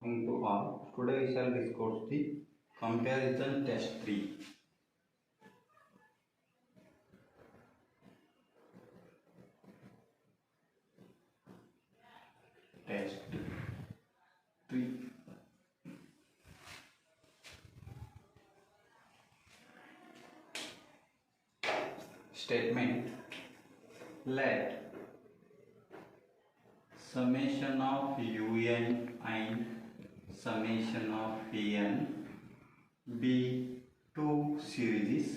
Welcome to all. Today we shall discuss the comparison test 3. Test 3. Statement: let summation of un and summation of vn be two series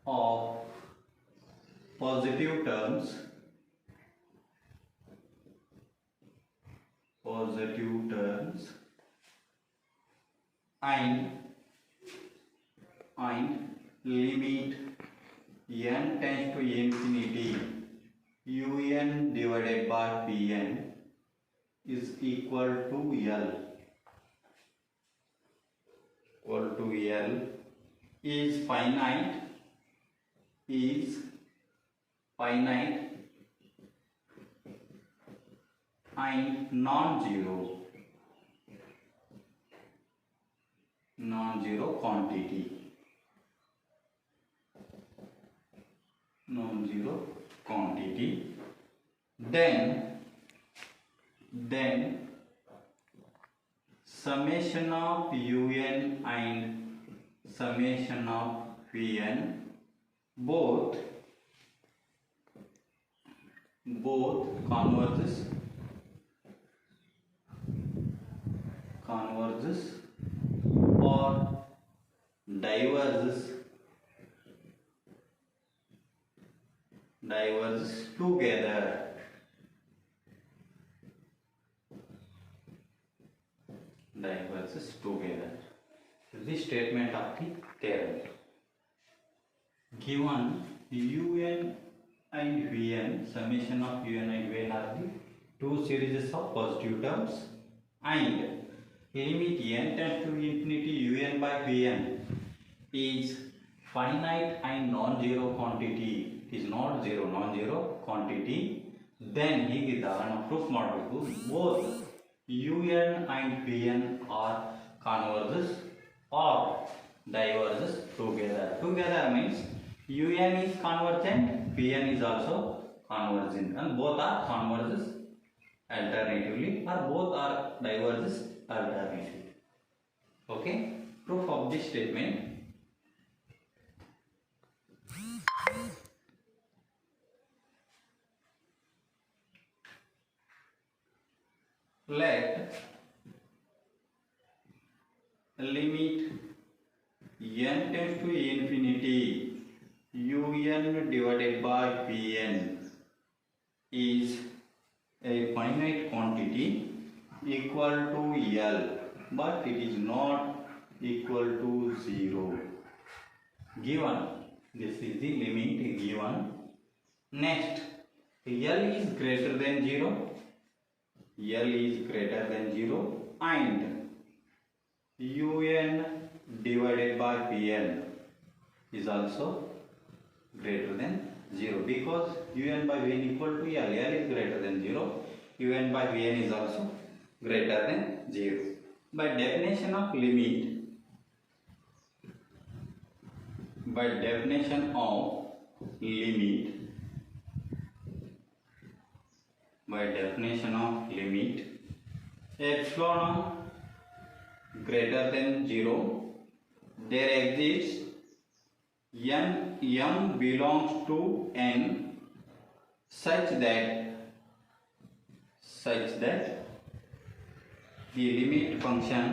of positive terms and limit n tends to infinity un divided by pn is equal to L is finite and non-zero quantity, then summation of un and summation of vn both converges or diverges together. This statement of the theorem. Given un and vn, summation of un and vn are the two series of positive terms and limit n tends to infinity un by vn is finite and non-zero quantity. It is not zero, non-zero quantity. Then ಹೀಗಿದ್ದಾಗ proof ಮಾಡಬೇಕು both un and vn are converges or diverges together. Together means un is convergent, vn is also convergent, and both are converges alternatively or both are diverges alternatively. Okay, proof of this statement. Let limit n tends to infinity un divided by vn is a finite quantity equal to L, but it is not equal to 0. Given this is the limit given. Next, L is greater than 0. L is greater than 0 and un divided by vn is also greater than 0 because un by vn equal to L. L is greater than 0. Un by vn is also greater than 0. By definition of limit, epsilon greater than 0, there exists m belongs to n such that the limit function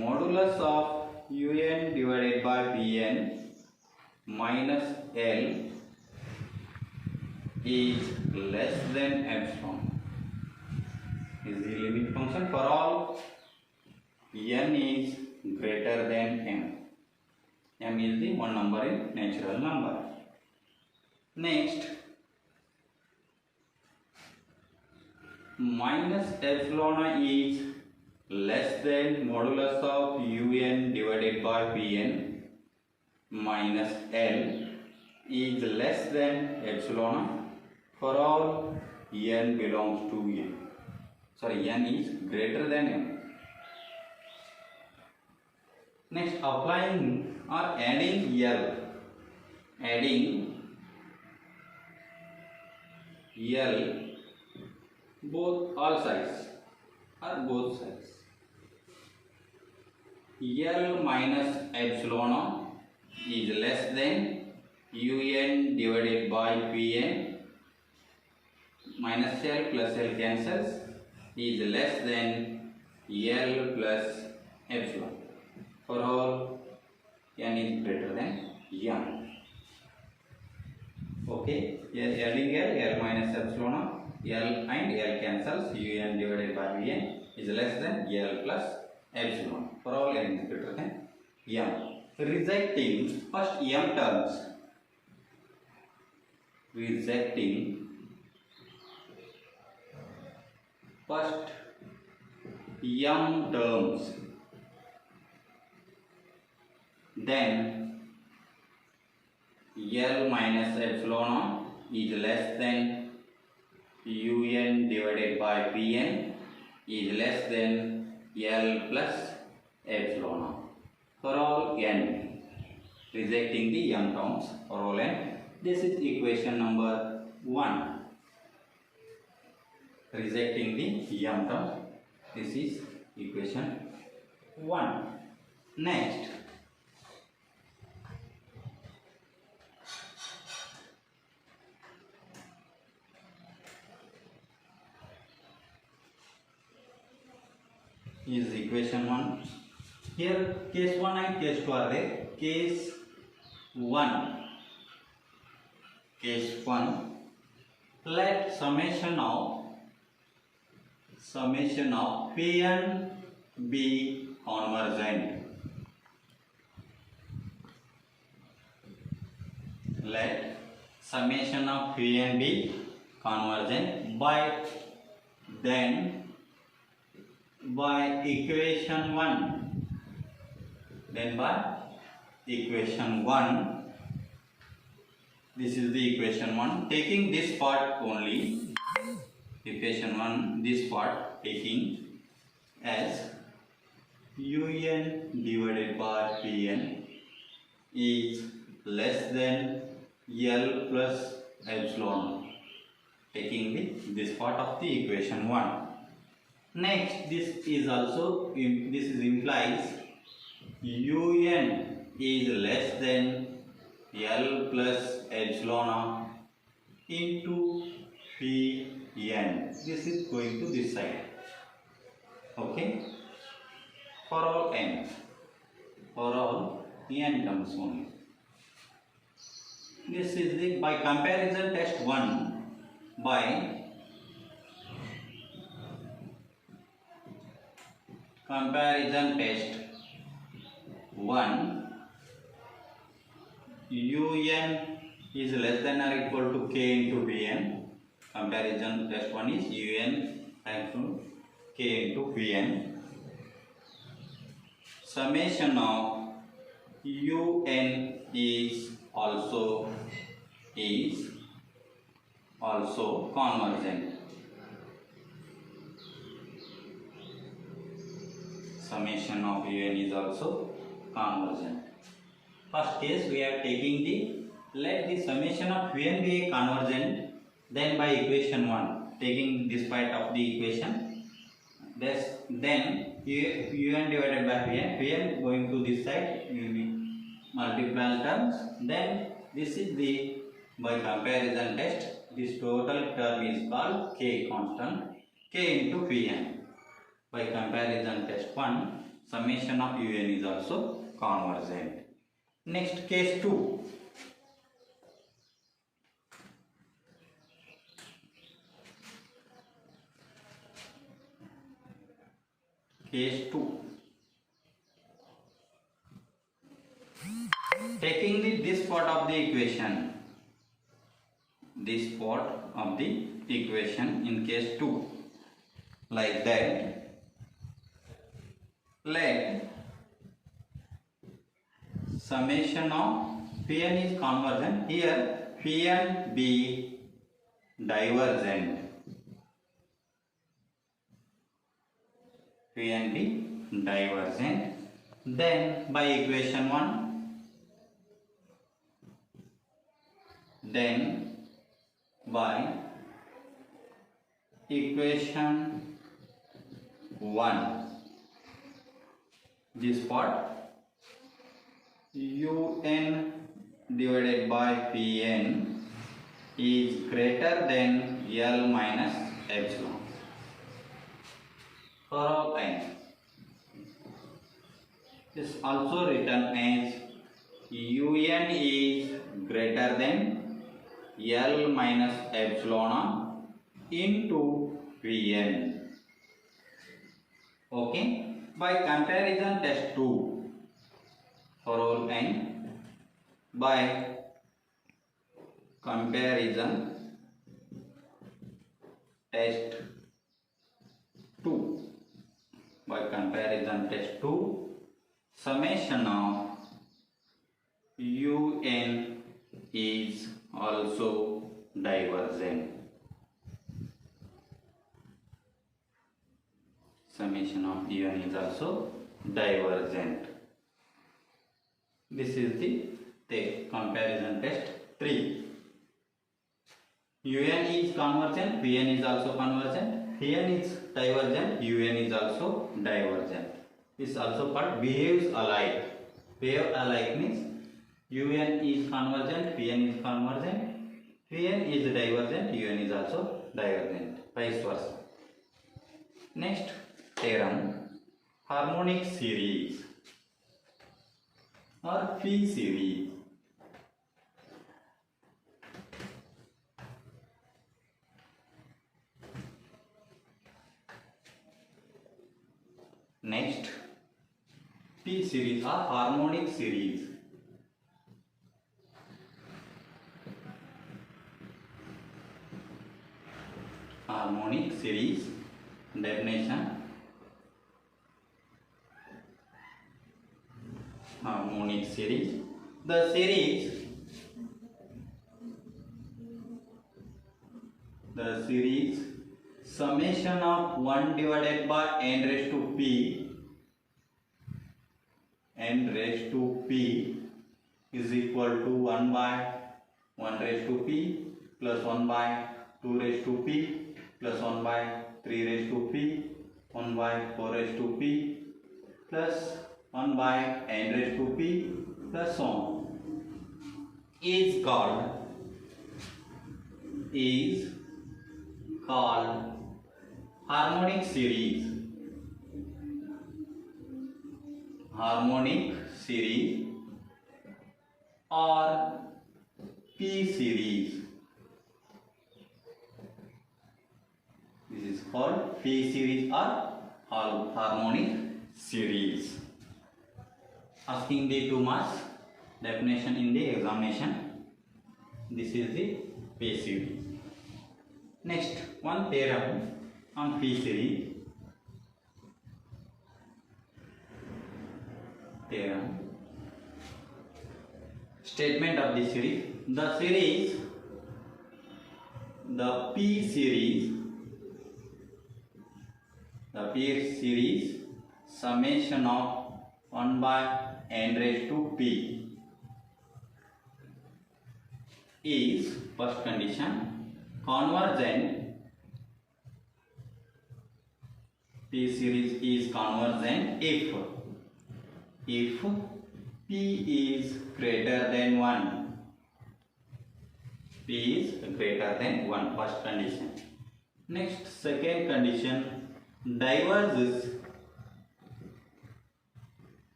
modulus of un divided by vn minus L is less than epsilon is the limit function for all n is greater than m. M is the one number in natural number. Next, minus epsilon is less than modulus of un divided by vn minus L is less than epsilon for all n belongs to n. Sorry, n is greater than m. Next, applying or adding L. Adding L both all sides or both sides. L minus epsilon is less than un divided by pn minus L plus L cancels is less than L plus epsilon for all n is greater than m. Okay, here adding L minus epsilon L and L cancels, un divided by vn is less than L plus epsilon for all n is greater than m. Rejecting first m terms. Rejecting first m terms, then L minus epsilon is less than un divided by pn is less than L plus epsilon for all n. Rejecting the m terms for all n. This is equation number 1. Rejecting the m terms. This is equation 1. Next, is equation 1. Here case 1 and case 2 are there. Case 1. Case 1. Let summation of Pn be convergent. Let summation of Pn be convergent by equation 1. Then by equation 1. This is the equation 1. Taking this part only. Equation 1, this part taking as un divided by pn is less than L plus epsilon. Taking this part of the equation 1. Next, this implies un is less than L plus epsilon into Pn. This is going to this side. Okay, for all n terms only. This is the by comparison test 1. By comparison test 1, un is less than or equal to k into Pn. Comparison test 1 is un equal to k into Pn. Summation of un is also convergent. Summation of un is also convergent. First case we are taking let the summation of un be convergent. Then by equation 1, taking this part of the equation, then un divided by pn going to this side, multiple terms. Then this is the by comparison test. This total term is called k constant, k into pn. By comparison test 1, summation of un is also convergent. Next, case 2. Case 2. Taking this part of the equation, in case 2, like that, let summation of Pn is convergent. Here Pn be divergent. P and B divergent. Then by equation 1, then by equation 1, this part un divided by Pn is greater than L minus epsilon for all n. Is also written as un is greater than L minus epsilon into Pn. Okay. By comparison test 2 for all n, by comparison test 2, by comparison test 2, summation of un is also divergent. Summation of un is also divergent. This is the comparison test 3. un is convergent, Pn is also convergent, Pn is divergent, un is also divergent. This is also called behaves alike. Behave alike means un is convergent, Pn is convergent, Pn is divergent, un is also divergent, vice versa. Next theorem, harmonic series or phi series. Next, P series or harmonic series. Harmonic series definition. Harmonic series. The series summation of 1 divided by n raised to p is equal to 1 by 1 raised to p plus 1 by 2 raised to p plus 1 by 3 raised to p 1 by 4 raised to p plus 1 by n raised to p plus so on is called harmonic series. Harmonic series or P series. This is called P series or harmonic series. Asking the 2 marks definition in the examination. This is the P series. Next, one theorem on P series. Theorem. Statement of the series. The P series summation of 1 by n raised to p is, first condition, convergent. P series is convergent if p is greater than 1. P is greater than 1, first condition. Next, second condition, diverges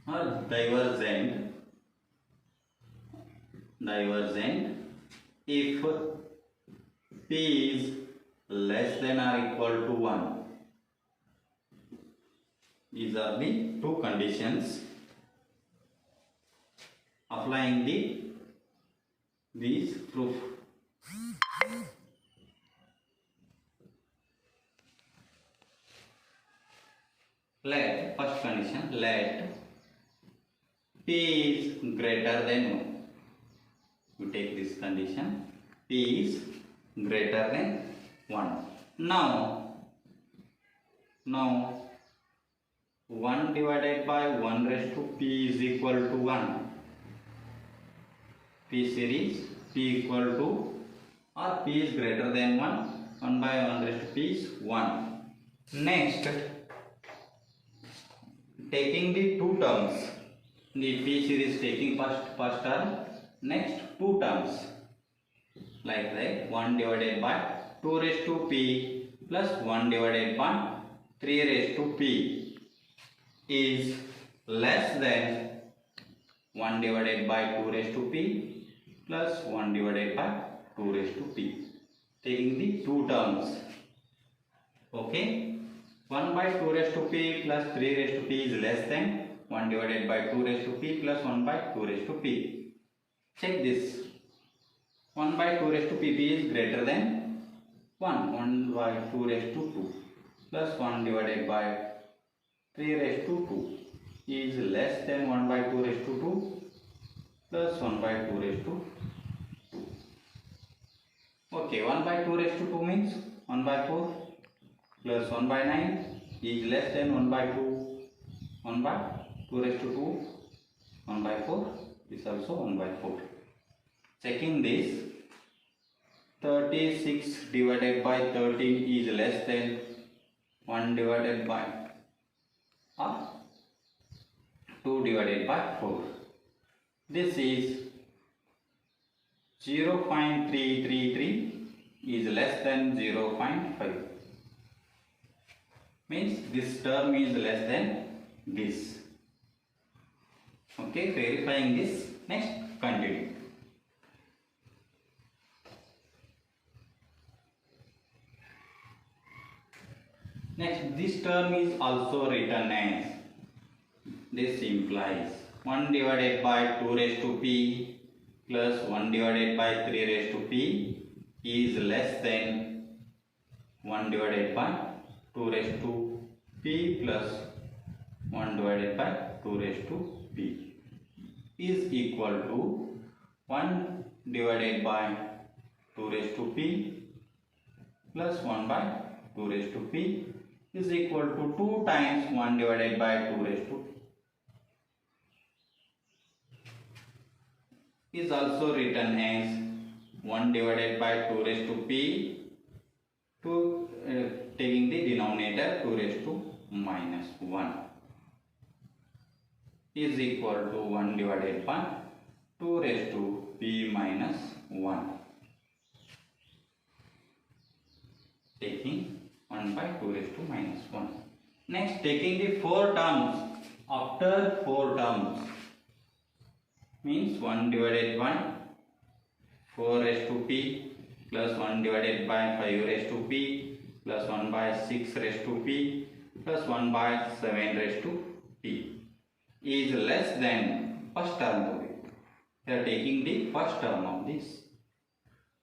or divergent if p is less than or equal to 1. These are the two conditions. Applying these proof. Let, first condition, let p is greater than 1. You take this condition, p is greater than 1. Now 1 divided by 1 raised to p is equal to 1. P series p equal to or p is greater than 1. 1 by 1 raised to p is 1. Next, taking the two terms, the p series taking first term, next two terms, like 1 divided by 2 raised to p plus 1 divided by 3 raised to p is less than 1 divided by 2 raised to p plus 1 divided by 2 raised to p. Taking the two terms, okay, 1 by 2 raised to p plus 3 raised to p is less than 1 divided by 2 raised to p plus 1 by 2 raised to p. Check this. 1 by 2 raised to p is greater than 1 by 2 raised to 2 plus 1 divided by 3 raised to 2 is less than 1 by 2 raised to 2 plus 1 by 2 raised to 2. Okay, 1 by 2 raised to 2 means 1 by 4 plus 1 by 9 is less than 1 by 2. 1 by 2 raised to 2, 1 by 4 is also 1 by 4. Checking this, 36 divided by 13 is less than 1 divided by 2 divided by 4. This is 0.333 is less than 0.5. Means this term is less than this. Okay, verifying this. Next, continue. Next, this term is also written as, this implies 1 divided by 2 raised to p plus 1 divided by 3 raised to p is less than 1 divided by 2 raised to p plus 1 divided by 2 raised to p is equal to 1 divided by 2 raised to p plus 1 by 2 raised to p is equal to 2 times 1 divided by 2 raised to p. Is also written as 1 divided by 2 raised to p to taking the denominator 2 raised to minus 1 is equal to 1 divided by 2 raised to p minus 1. Taking 1 by 2 raised to minus 1. Next, taking the 4 terms, after 4 terms, means 1 divided by 4 raised to p plus 1 divided by 5 raised to p plus 1 by 6 raised to p plus 1 by 7 raised to p is less than first term of it. We are taking the first term of this.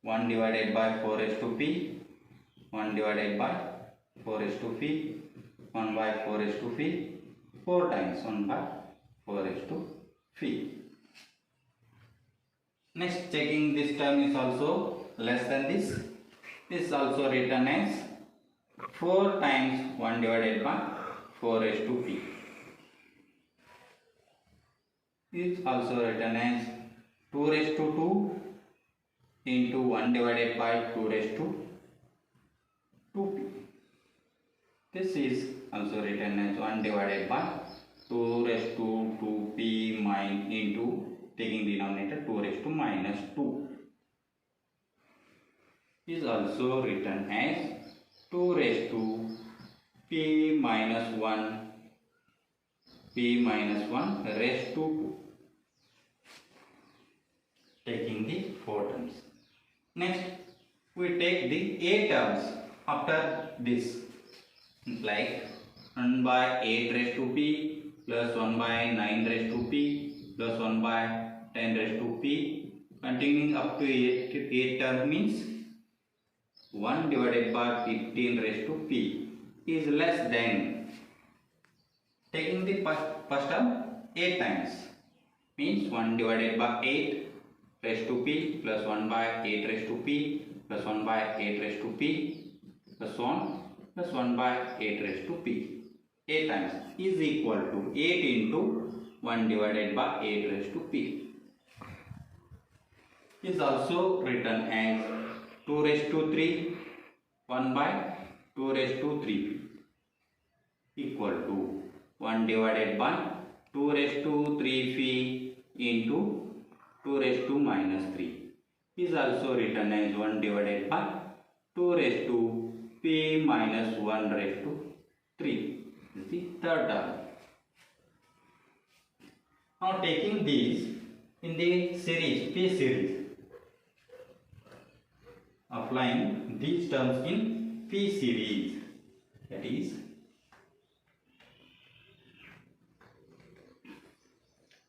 1 divided by 4 raised to p, 1 divided by 4 raised to p, 1 by 4 raised to p, 4 times 1 by 4 raised to p. Next, checking this term is also less than this. This is also written as 4 times 1 divided by 4 raised to p. Is also written as 2 raised to 2 into 1 divided by 2 raised to 2p. This is also written as 1 divided by 2 raised to 2p into taking denominator 2 raised to minus 2. Is also written as 2 raised to p minus 1 raised to 2. Taking the 4 terms. Next, we take the 8 terms after this, like 1 by 8 raised to p plus 1 by 9 raised to p plus 1 by 10 raised to p, continuing up to 8 term means 1 divided by 15 raised to p is less than, taking the first term 8 times, means 1 divided by 8 raised to p plus 1 by 8 raised to p plus 1 by 8 raised to p plus 1 plus 1 by 8 raised to p. A times is equal to 8 into 1 divided by 8 raised to p. Is also written as 2 raised to 3 1 by 2 raised to 3p equal to 1 divided by 2 raised to 3p into 2 raised to minus 3 is also written as 1 divided by 2 raised to p minus 1 raised to 3 is the third term. Now taking these in the series p series, applying these terms in p series, that is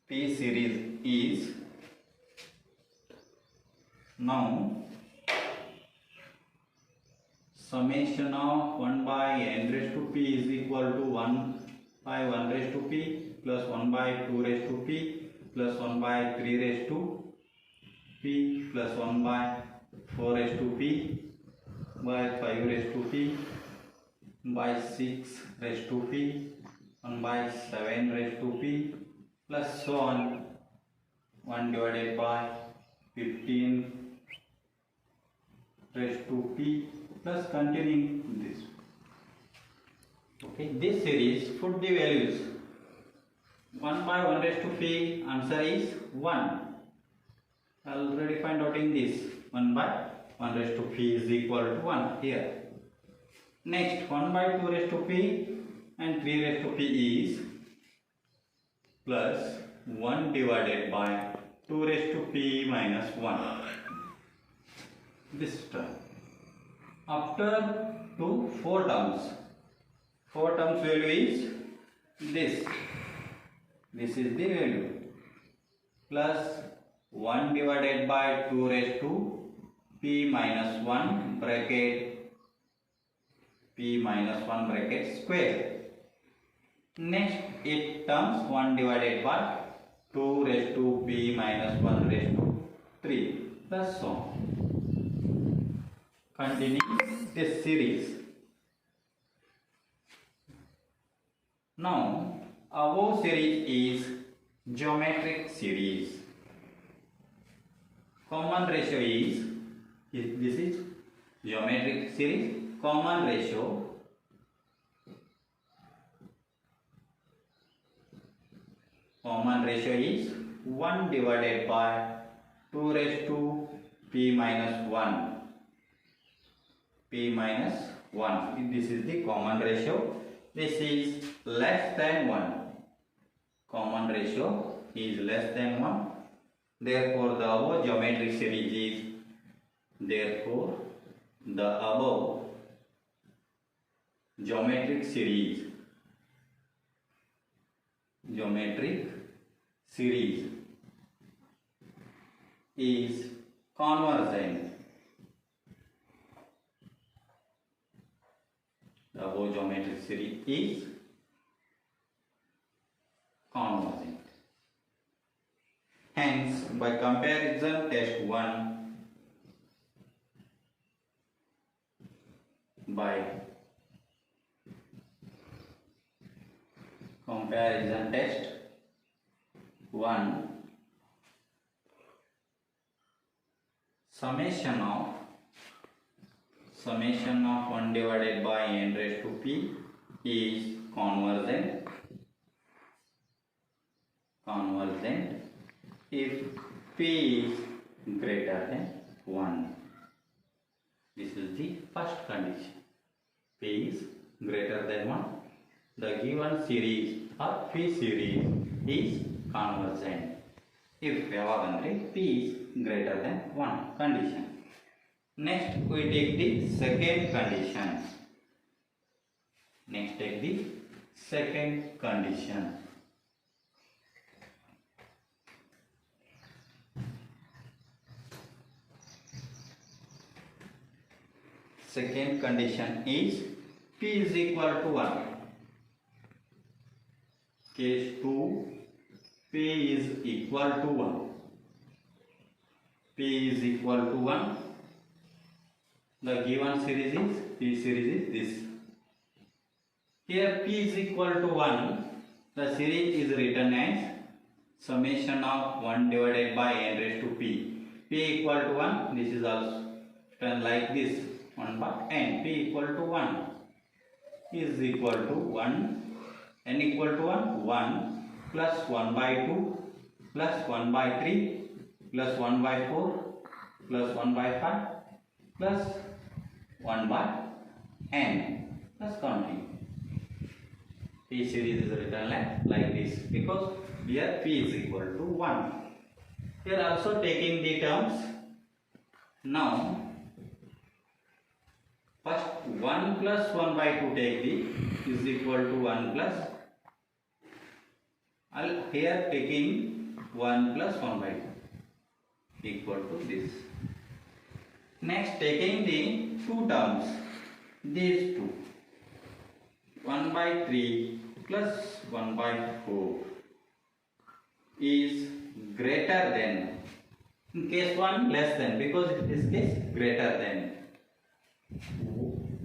p series is now summation of 1 by n raised to p is equal to 1 by 1 raised to p plus 1 by 2 raised to p plus 1 by 3 raised to p plus 1 by 4 raised to p by 5 raised to p by 6 raised to p 1 by 7 raised to p plus so on 1 divided by 15 raised to p plus continuing this. Okay, this series put the values 1 by 1 raised to p, answer is 1. Already find out in this 1 by 1 raised to p is equal to 1 here. Next 1 by 2 raised to p and 3 raised to p is plus 1 divided by 2 raised to p minus 1. This term. After 4 terms. 4 terms value is this. This is the value. Plus 1 divided by 2 raised to p minus 1 bracket p minus 1 bracket square. Next 8 terms 1 divided by 2 raised to p minus 1 raised to 3 plus so on. Continuing this series. Now above series is geometric series. Common ratio is this is geometric series. Common ratio is 1 divided by 2 raised to p minus 1. P minus 1. This is the common ratio. This is less than 1. Common ratio is less than 1. Therefore, the above geometric series is is convergent. The above geometric series is convergent. Hence, by comparison test 1, by comparison test 1, summation of 1 divided by n raised to p is convergent if p is greater than 1. This is the first condition. P is greater than 1. The given series or p series is convergent if ಯಾವಾಗಂದ್ರೆ p is greater than 1 condition. Next we take the second condition. Second condition is p is equal to 1. Case 2, p is equal to 1. P is equal to 1. The given series is P series is this. Here P is equal to 1. The series is written as summation of 1 divided by n raised to P. P equal to 1. This is also written like this. 1 by n. P equal to 1 is equal to 1. N equal to 1. 1 plus 1 by 2 plus 1 by 3 plus 1 by 4 plus 1 by 5 plus 1 by n plus counting. P series is written like this because here P is equal to 1. Here also taking the terms. Now first 1 plus 1 by 2 take the is equal to 1 plus. Here taking 1 plus 1 by 2 equal to this. Next taking the two terms, these two, 1 by 3 plus 1 by 4 is greater than, in case 1 less than, because in this case greater than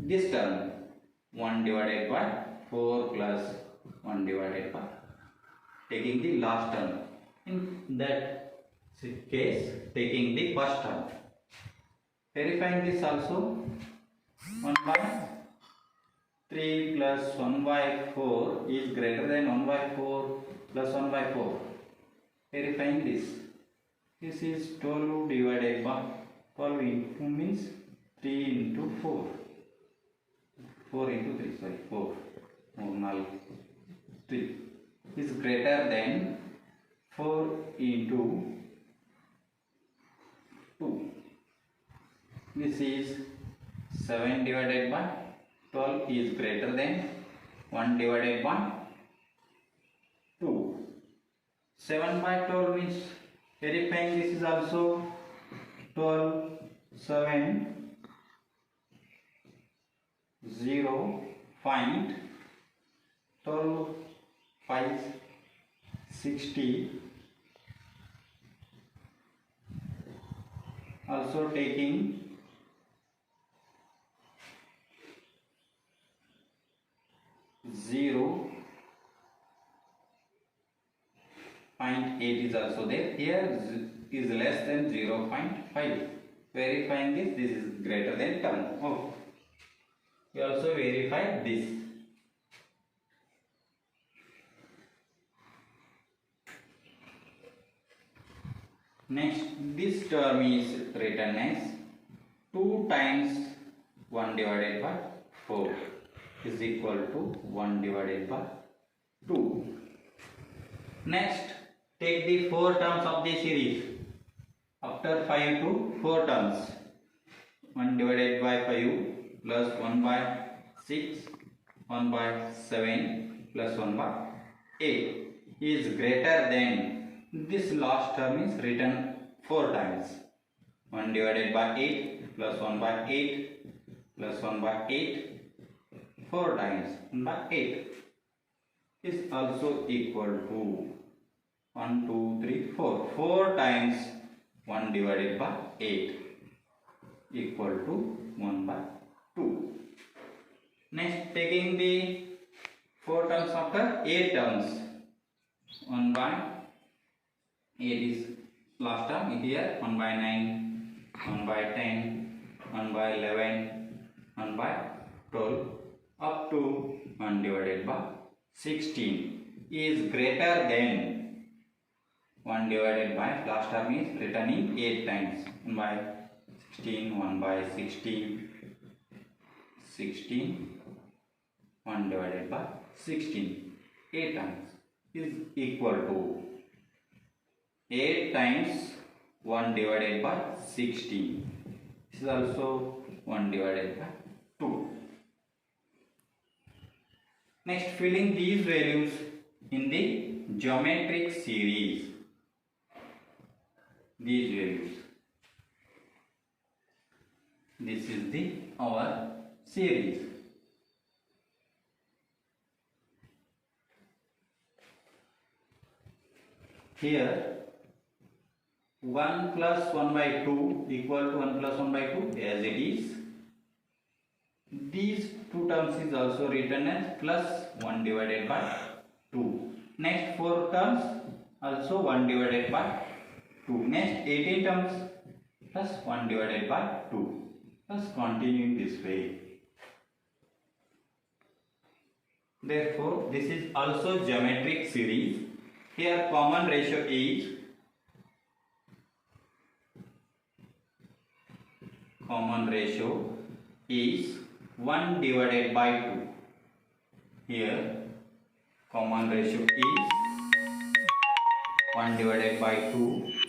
this term 1 divided by 4 plus 1 divided by, taking the last term, in that case taking the first term. Verifying this also, 1 by 3 plus 1 by 4 is greater than 1 by 4 plus 1 by 4. Verifying this. This is 12 divided by 12 into means 3 into 4. 4 into 3, sorry, 4. Normal 3 is greater than 4 into 2. This is 7 divided by 12 is greater than 1 divided by 2. 7 by 12 means, verifying this is also 12, 7, 0, find 12, 5, 60. Also taking 0, 0.8 is also there. Here is less than 0.5. Verifying this is greater than 10. Oh, we also verify this. Next, this term is written as 2 times 1 divided by 4 is equal to 1 divided by 2. Next, take the 4 terms of the series. After 5 to 4 terms, 1 divided by 5 plus 1 by 6, 1 by 7 plus 1 by 8 is greater than, this last term is written 4 times. 1 divided by 8 plus 1 by 8 plus 1 by 8, 4 times 1 by 8 is also equal to 1, 2, 3, 4. 4 times 1 divided by 8 equal to 1 by 2. Next, taking the 4 terms after 8 terms. 1 by 8 is last term here, 1 by 9, 1 by 10, 1 by 11, 1 by 12 up to 1 divided by 16 is greater than 1 divided by, last term is written in 8 times, 1 by 16, 1 by 16, 16, 1 divided by 16, 8 times is equal to 8 times 1 divided by 16. This is also 1 divided by 2. Next, filling these values in the geometric series. These values. This is our series. Here 1 plus 1 by 2 equal to 1 plus 1 by 2 as it is. These two terms is also written as plus 1 divided by 2. Next 4 terms also 1 divided by 2. Next 18 terms plus 1 divided by 2. Thus continuing this way. Therefore, this is also geometric series. Here common ratio is 1 divided by 2. Here common ratio is 1 divided by 2.